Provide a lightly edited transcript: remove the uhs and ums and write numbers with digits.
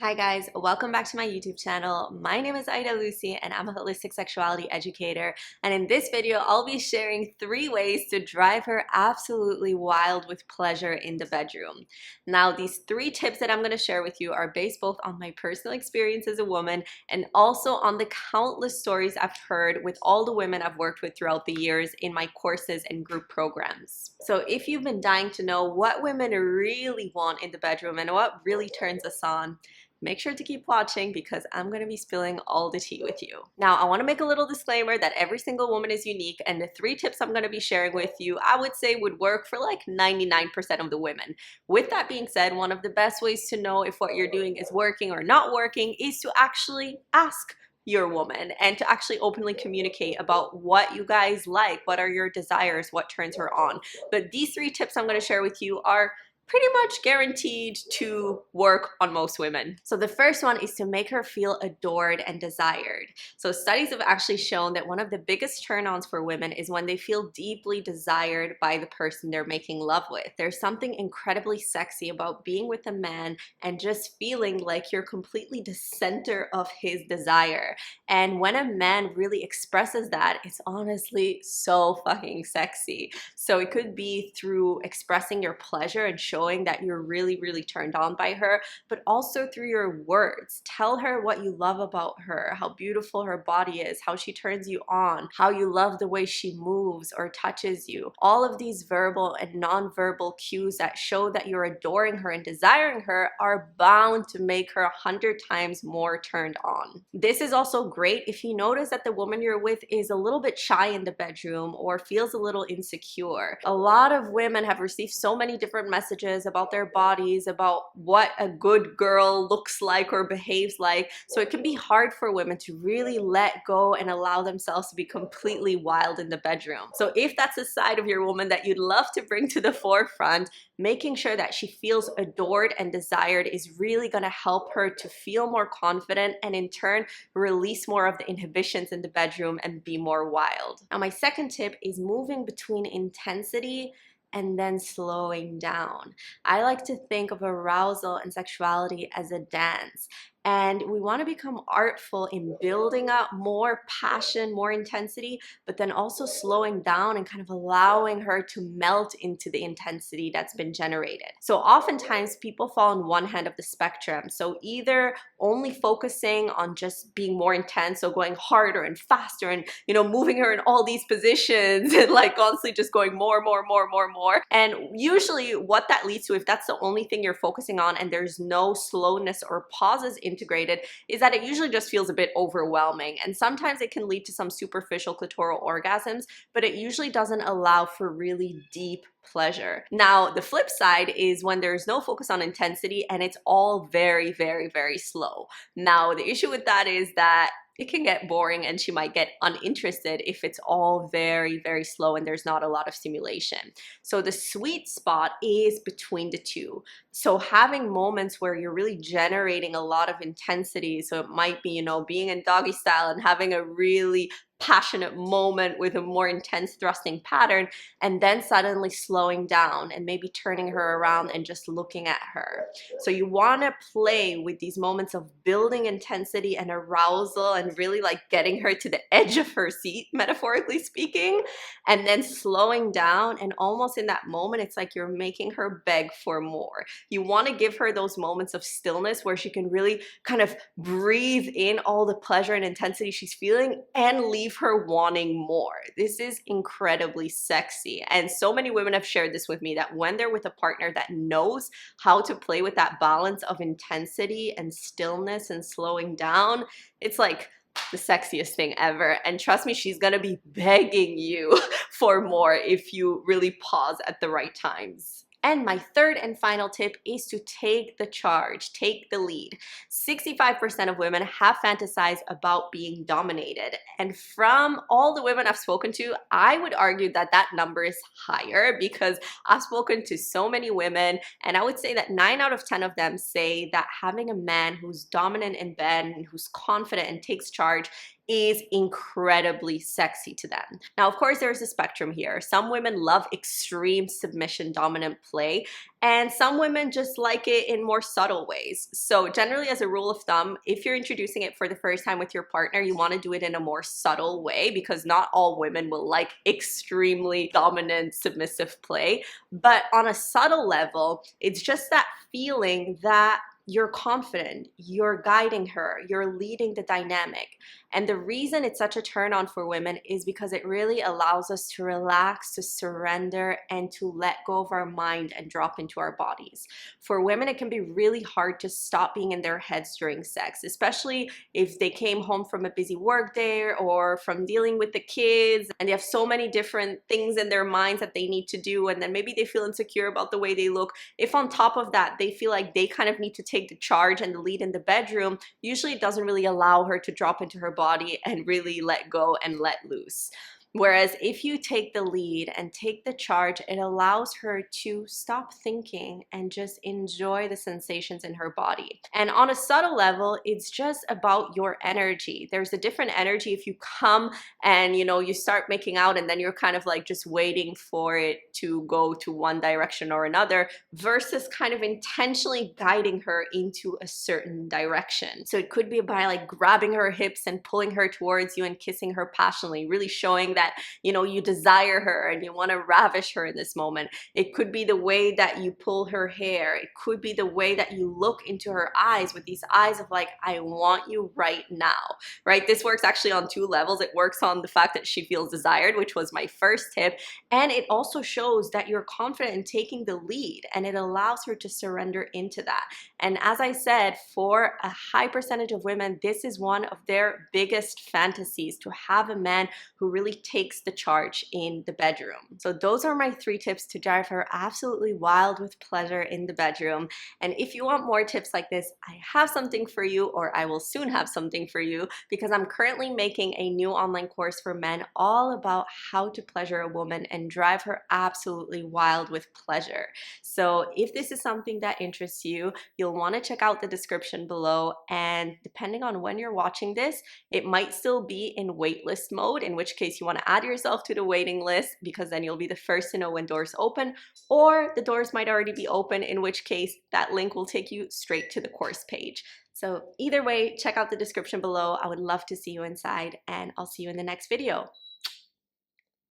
Hi guys, welcome back to my YouTube channel. My name is Ida Lucy and I'm a holistic sexuality educator. And in this video, I'll be sharing 3 ways to drive her absolutely wild with pleasure in the bedroom. Now, these 3 tips that I'm going to share with you are based both on my personal experience as a woman and also on the countless stories I've heard with all the women I've worked with throughout the years in my courses and group programs. So if you've been dying to know what women really want in the bedroom and what really turns us on, make sure to keep watching because I'm going to be spilling all the tea with you. Now, I want to make a little disclaimer that every single woman is unique, and the 3 tips I'm going to be sharing with you, I would say would work for like 99% of the women. With that being said, one of the best ways to know if what you're doing is working or not working is to actually ask your woman and to actually openly communicate about what you guys like, what are your desires, what turns her on. But these 3 tips I'm going to share with you are pretty much guaranteed to work on most women. So the first one is to make her feel adored and desired. So studies have actually shown that one of the biggest turn-ons for women is when they feel deeply desired by the person they're making love with. There's something incredibly sexy about being with a man and just feeling like you're completely the center of his desire. And when a man really expresses that, it's honestly so fucking sexy. So it could be through expressing your pleasure and showing that you're really turned on by her, but also through your words. Tell her what you love about her, how beautiful her body is, how she turns you on, how you love the way she moves or touches you. All of these verbal and non-verbal cues that show that you're adoring her and desiring her are bound to make her 100 times more turned on. This is also great if you notice that the woman you're with is a little bit shy in the bedroom or feels a little insecure. A lot of women have received so many different messages about their bodies, about what a good girl looks like or behaves like. So it can be hard for women to really let go and allow themselves to be completely wild in the bedroom. So if that's a side of your woman that you'd love to bring to the forefront, making sure that she feels adored and desired is really going to help her to feel more confident and in turn release more of the inhibitions in the bedroom and be more wild. Now, my second tip is moving between intensity and then slowing down. I like to think of arousal and sexuality as a dance. And we want to become artful in building up more passion, more intensity, but then also slowing down and kind of allowing her to melt into the intensity that's been generated. So oftentimes people fall on one hand of the spectrum. So either only focusing on just being more intense, so going harder and faster and, moving her in all these positions and like constantly just going more. And usually what that leads to, if that's the only thing you're focusing on and there's no slowness or pauses integrated, is that it usually just feels a bit overwhelming. And sometimes it can lead to some superficial clitoral orgasms, but it usually doesn't allow for really deep pleasure. Now, the flip side is when there's no focus on intensity and it's all very slow. Now, the issue with that is that it can get boring and she might get uninterested if it's all very slow and there's not a lot of stimulation. So the sweet spot is between the two. So having moments where you're really generating a lot of intensity, so it might be, being in doggy style and having a really passionate moment with a more intense thrusting pattern, and then suddenly slowing down and maybe turning her around and just looking at her. So you want to play with these moments of building intensity and arousal and really like getting her to the edge of her seat, metaphorically speaking, and then slowing down, and almost in that moment it's like you're making her beg for more. You want to give her those moments of stillness where she can really kind of breathe in all the pleasure and intensity she's feeling and leave her wanting more. This is incredibly sexy. And so many women have shared this with me, that when they're with a partner that knows how to play with that balance of intensity and stillness and slowing down, it's like the sexiest thing ever. And trust me, she's gonna be begging you for more if you really pause at the right times. And my third and final tip is to take the charge, take the lead. 65% of women have fantasized about being dominated. And from all the women I've spoken to, I would argue that that number is higher because I've spoken to so many women, and I would say that 9 out of 10 of them say that having a man who's dominant in bed and who's confident and takes charge is incredibly sexy to them. Now, of course, there's a spectrum here. Some women love extreme submission dominant play, and some women just like it in more subtle ways. So generally, as a rule of thumb, if you're introducing it for the first time with your partner, you want to do it in a more subtle way, because not all women will like extremely dominant submissive play. But on a subtle level, it's just that feeling that you're confident, you're guiding her, you're leading the dynamic. And the reason it's such a turn on for women is because it really allows us to relax, to surrender, and to let go of our mind and drop into our bodies. For women, it can be really hard to stop being in their heads during sex, especially if they came home from a busy work day or from dealing with the kids and they have so many different things in their minds that they need to do, and then maybe they feel insecure about the way they look. If on top of that, they feel like they kind of need to take the charge and the lead in the bedroom, usually it doesn't really allow her to drop into her body and really let go and let loose. Whereas if you take the lead and take the charge, it allows her to stop thinking and just enjoy the sensations in her body. And on a subtle level, it's just about your energy. There's a different energy if you come and you start making out and then you're kind of like just waiting for it to go to one direction or another, versus kind of intentionally guiding her into a certain direction. So it could be by like grabbing her hips and pulling her towards you and kissing her passionately, really showing that you desire her and you want to ravish her in this moment. It could be the way that you pull her hair. It could be the way that you look into her eyes with these eyes of like, I want you right now, right? This works actually on two levels. It works on the fact that she feels desired, which was my first tip, and it also shows that you're confident in taking the lead, and it allows her to surrender into that. And as I said, for a high percentage of women, this is one of their biggest fantasies, to have a man who really takes the charge in the bedroom. So those are my 3 tips to drive her absolutely wild with pleasure in the bedroom. And if you want more tips like this, I have something for you, or I will soon have something for you, because I'm currently making a new online course for men all about how to pleasure a woman and drive her absolutely wild with pleasure. So if this is something that interests you, you'll want to check out the description below, and depending on when you're watching this, it might still be in waitlist mode, in which case you want to add yourself to the waiting list, because then you'll be the first to know when doors open, or the doors might already be open, in which case that link will take you straight to the course page. So either way, check out the description below. I would love to see you inside, and I'll see you in the next video.